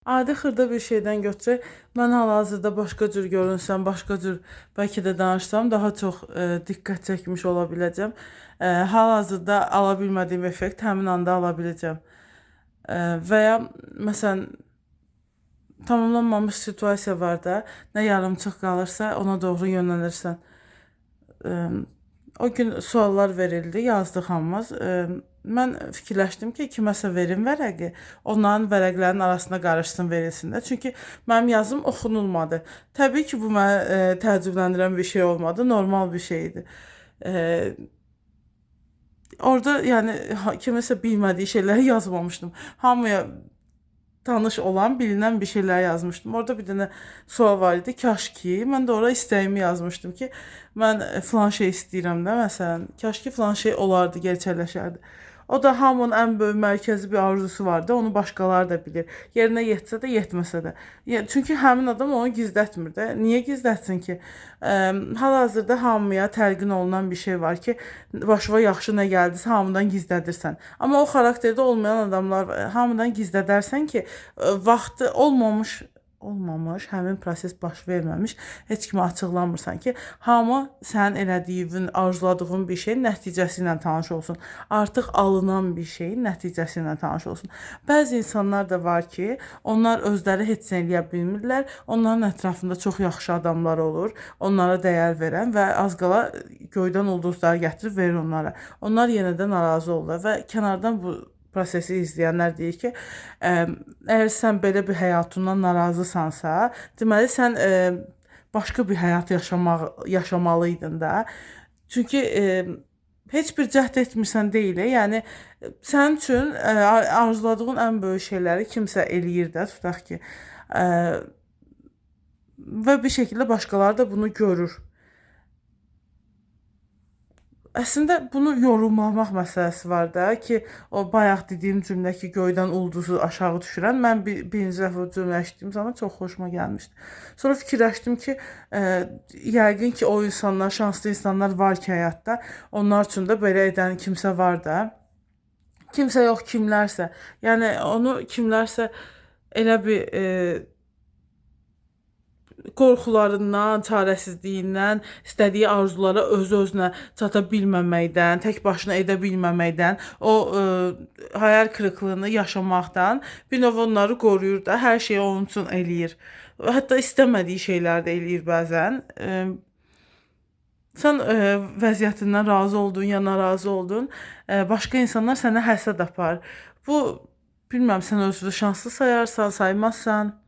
Adi xırda bir şeydən götürək. Mən hal-hazırda başqa cür görünsəm, başqa cür bəlkə də danışsam daha çox diqqət çəkmiş ola biləcəm. Hal-hazırda ala bilmədiyim effekt həmin anda ala biləcəm. Və ya məsələn tamamlanmamış situasiya var da, nə yarımçıq qalırsa ona doğru yönəlirsən. O gün suallar verildi, yazdıq hamımız. Mən fikirləşdim ki, kiməsə verim vərəqi, onların vərəqlərin arasına qarışsın, verilsin də. Çünki mənim yazım oxunulmadı. Təbii ki, bu məni təəccübləndirən bir şey olmadı, normal bir şeydi. E, Orada yəni kiməsə bilmədiyi şeyləri yazmamışdım. Hamıya tanış olan, bilinen bir şeyler yazmışdım. Orada bir dənə sual var idi. Kaş ki, mən də ora istəyimi yazmışdım ki, mən filan şey istəyirəm də, məsələn, kaş ki filan şey olardı, gerçəkləşərdi. O da hamının ən böyük mərkəzi bir arzusu vardı. Onu başqaları da bilir. Yerinə yetsə də, yetməsə də. Çünki həmin adam onu gizlətmir də. Niyə gizlətsin ki? Hal-hazırda hamıya təlqin olunan bir şey var ki, başına yaxşı nə gəldisə hamıdan gizlədirsən. Amma o xarakterdə olmayan adamlar var. Hamıdan gizlədərsən ki, vaxtı olmamış, həmin proses baş verməmiş, heç kimə açıqlamırsan ki, hamı sənin elədiyin, arzuladığın bir şeyin nəticəsi ilə tanış olsun. Artıq alınan bir şeyin nəticəsi ilə tanış olsun. Bəzi insanlar da var ki, onlar özləri heç nə eləyə bilmirlər. Onların ətrafında çox yaxşı adamlar olur, onlara dəyər verən və az qala göydən ulduzları gətirib verir onlara. Onlar yenə də narazı olurlar və kənardan bu prosesi izləyənlər deyir ki, əgər sən belə bir həyatından narazısansa, deməli sən başqa bir həyat yaşamalıydın da. Çünki heç bir cəhd etmirsən deyil. Yəni sənin üçün arzuladığın ən böyük şeyləri kimsə eləyir də, tutaq ki, və bir şəkildə başqaları da bunu görür. Əslində bunu yorumlamaq məsələsi var da ki, o bayaq dediyim cümlə ki, göydən ulduzu aşağı düşürən. Mən birinci dəfə o cümlə eşitdiyim zaman çox xoşuma gəlmişdi. Sonra fikirləşdim ki, yəqin ki, o insanlar, şanslı insanlar var ki, həyatda. Onlar üçün də belə edən kimsə var da. Kimsə yox, kimlərsə. Yəni onu kimlərsə elə bir qorxularından, çarəsizliyindən, istədiyi arzulara özü-özünə çata bilməməkdən, tək başına edə bilməməkdən, o hayal kırıklığını yaşamaqdan bir növ onları qoruyur da, hər şeyi onun üçün eləyir. Hətta istəmədiyi şeylər də eləyir bəzən. Sən vəziyyətindən razı oldun ya narazı oldun, başqa insanlar sənə həsəd apar. Bu bilmirəm sən özünü şanslı sayarsan, saymazsan.